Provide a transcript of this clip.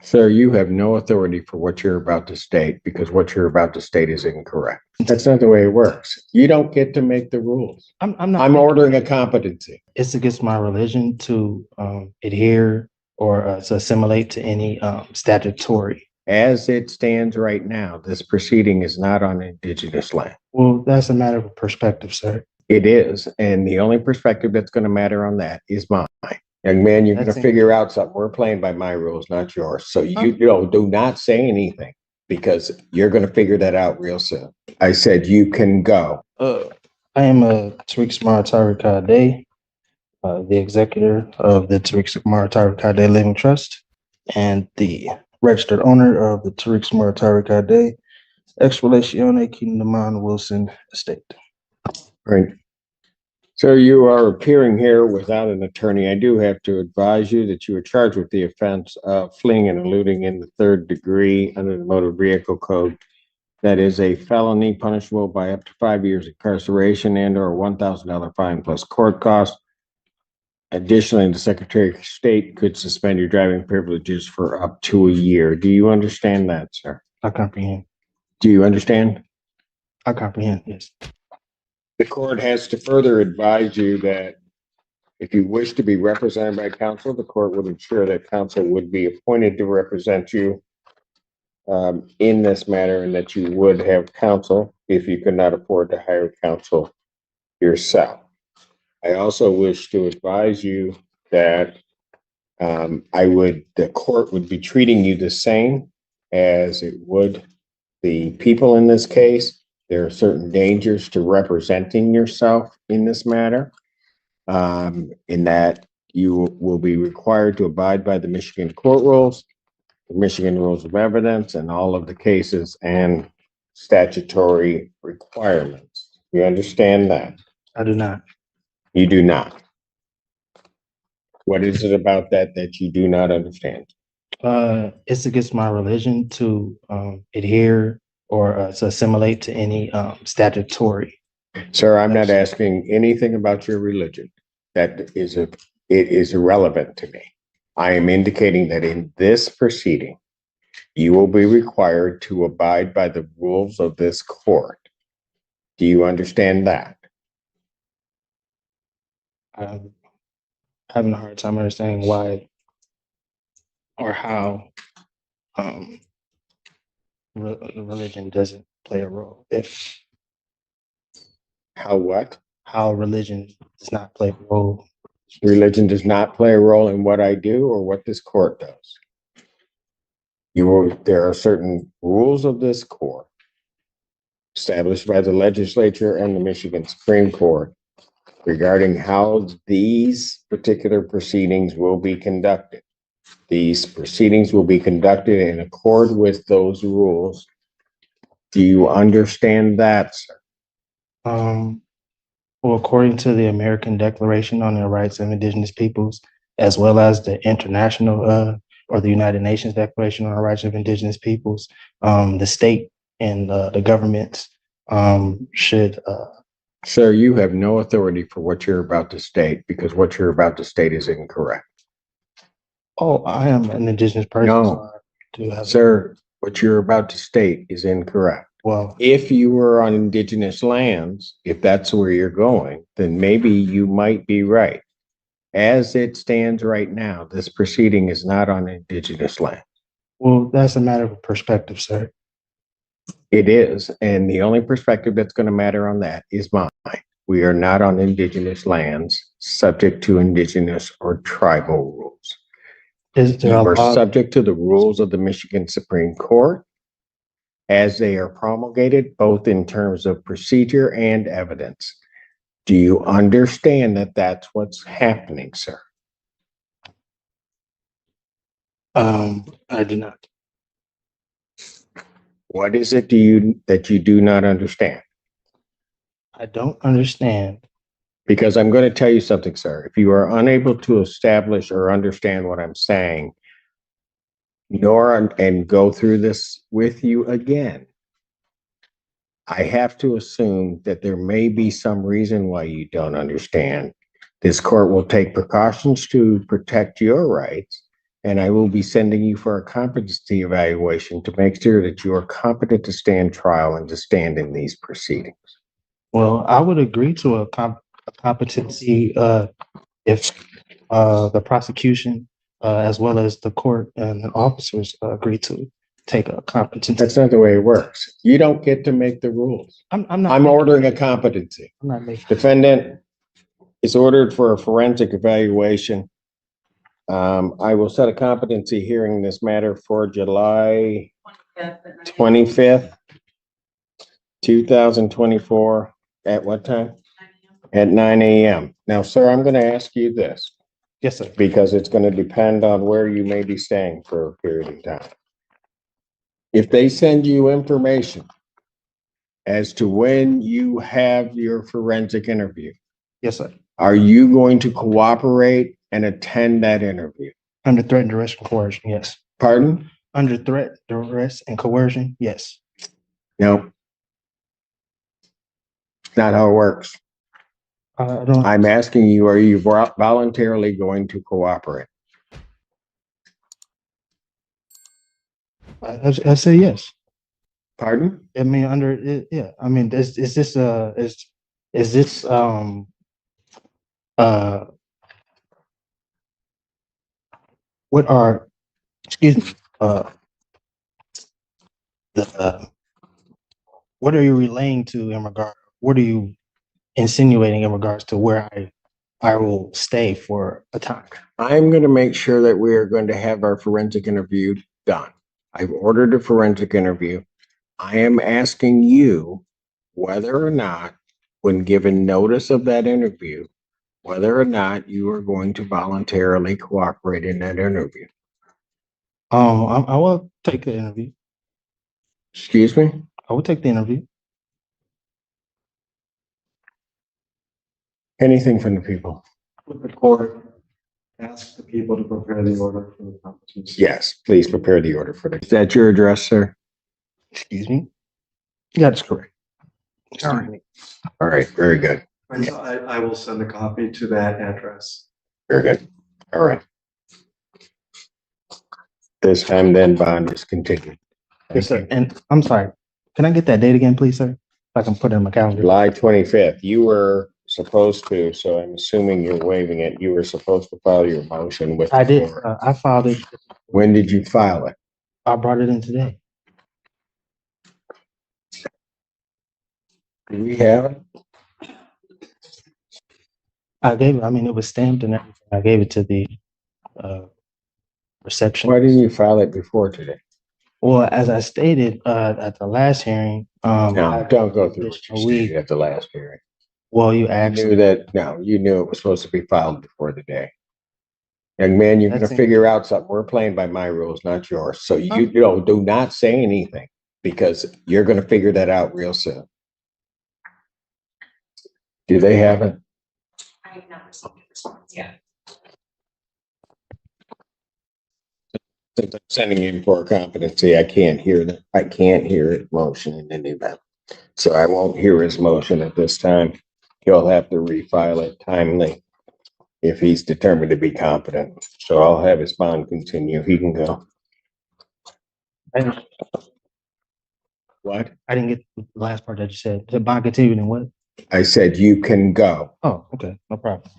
Sir, you have no authority for what you're about to state because what you're about to state is incorrect. That's not the way it works. You don't get to make the rules. I'm not. I'm ordering a competency. It's against my religion to adhere or to assimilate to any statutory. As it stands right now, this proceeding is not on indigenous land. Well, that's a matter of perspective, sir. It is. And the only perspective that's going to matter on that is mine. Young man, you're going to figure out something. We're playing by my rules, not yours. So you do not say anything because you're going to figure that out real soon. I said you can go. I am Tariq Smart Tariq Kade, the executor of the Tariq Smart Tariq Kade Living Trust and the registered owner of the Tariq Smart Tariq Kade Ex Relatione Kingdomon Wilson Estate. Right. So you are appearing here without an attorney. I do have to advise you that you are charged with the offense of fleeing and eluding in the third degree under the Motor Vehicle Code. That is a felony punishable by up to 5 years incarceration and or $1,000 fine plus court costs. Additionally, the Secretary of State could suspend your driving privileges for up to a year. Do you understand that, sir? I comprehend. Do you understand? I comprehend, yes. The court has to further advise you that if you wish to be represented by counsel, the court would ensure that counsel would be appointed to represent you in this matter and that you would have counsel if you could not afford to hire counsel yourself. I also wish to advise you that the court would be treating you the same as it would the people in this case. There are certain dangers to representing yourself in this matter, in that you will be required to abide by the Michigan court rules, the Michigan rules of evidence, and all of the cases and statutory requirements. You understand that? I do not. You do not. What is it about that you do not understand? It's against my religion to adhere or to assimilate to any statutory. Sir, I'm not asking anything about your religion. It is irrelevant to me. I am indicating that in this proceeding, you will be required to abide by the rules of this court. Do you understand that? I'm having a hard time understanding why or how religion doesn't play a role. How what? How religion does not play a role. Religion does not play a role in what I do or what this court does. There are certain rules of this court established by the legislature and the Michigan Supreme Court regarding how these particular proceedings will be conducted. These proceedings will be conducted in accord with those rules. Do you understand that, sir? Well, according to the American Declaration on the Rights of Indigenous Peoples, as well as the international or the United Nations Declaration on the Rights of Indigenous Peoples, the state and the governments should. Sir, you have no authority for what you're about to state because what you're about to state is incorrect. Oh, I am an indigenous person. No, sir, what you're about to state is incorrect. Well, if you were on indigenous lands, if that's where you're going, then maybe you might be right. As it stands right now, this proceeding is not on indigenous land. Well, that's a matter of perspective, sir. It is. And the only perspective that's going to matter on that is mine. We are not on indigenous lands subject to indigenous or tribal rules. You are subject to the rules of the Michigan Supreme Court as they are promulgated, both in terms of procedure and evidence. Do you understand that that's what's happening, sir? I do not. What is it that you do not understand? I don't understand. Because I'm going to tell you something, sir. If you are unable to establish or understand what I'm saying, and go through this with you again, I have to assume that there may be some reason why you don't understand. This court will take precautions to protect your rights, and I will be sending you for a competency evaluation to make sure that you are competent to stand trial and to stand in these proceedings. Well, I would agree to a competency if the prosecution as well as the court and the officers agree to take a competency. That's not the way it works. You don't get to make the rules. I'm not. I'm ordering a competency. I'm not making. Defendant is ordered for a forensic evaluation. I will set a competency hearing in this matter for July 25th, 2024. At what time? At 9 a.m. Now, sir, I'm going to ask you this Yes, sir. because it's going to depend on where you may be staying for a period of time. If they send you information as to when you have your forensic interview, Yes, sir. are you going to cooperate and attend that interview? Under threat, duress, and coercion. Yes. Pardon? Under threat, duress, and coercion. Yes. No. Not how it works. I don't. I'm asking you, are you voluntarily going to cooperate? I say yes. Pardon? I mean, under it, yeah. I mean, is this is this what are, excuse me, the what are you relaying to in regard? What are you insinuating in regards to where I will stay for a time? I'm going to make sure that we are going to have our forensic interview done. I've ordered a forensic interview. I am asking you whether or not, when given notice of that interview, whether or not you are going to voluntarily cooperate in that interview. I will take the interview. Excuse me? I will take the interview. Anything from the people? With the court, ask the people to prepare the order for the competency. Yes, please prepare the order for that. Is that your address, sir? Excuse me. That's correct. All right. All right, very good. And so I will send a copy to that address. Very good. All right. This time then bond is continued. Yes, sir. And I'm sorry. Can I get that date again, please, sir? If I can put it in my calendar. July 25th, you were supposed to, so I'm assuming you're waiving it. You were supposed to file your motion with. I the did. court. I filed it. When did you file it? I brought it in today. Do we have it? I gave it. I mean, it was stamped and everything. I gave it to the reception. Why didn't you file it before today? Well, as I stated at the last hearing, No, don't go through what you additional week. stated at the last hearing. Well, you You asked. knew that, no, you knew it was supposed to be filed before the day. And man, you're gonna That's it. figure out something. We're playing by my rules, not yours. So Huh? you know, do not say anything because you're gonna figure that out real soon. Do they have it? I have not received a response yet. Since I'm sending in for a competency, I can't hear that. I can't hear his motion in any event. So I won't hear his motion at this time. He'll have to refile it timely if he's determined to be competent. So I'll have his bond continue. He can go. What? I didn't get the last part that you said. The bond continued and what? I said you can go. Oh, okay. No problem.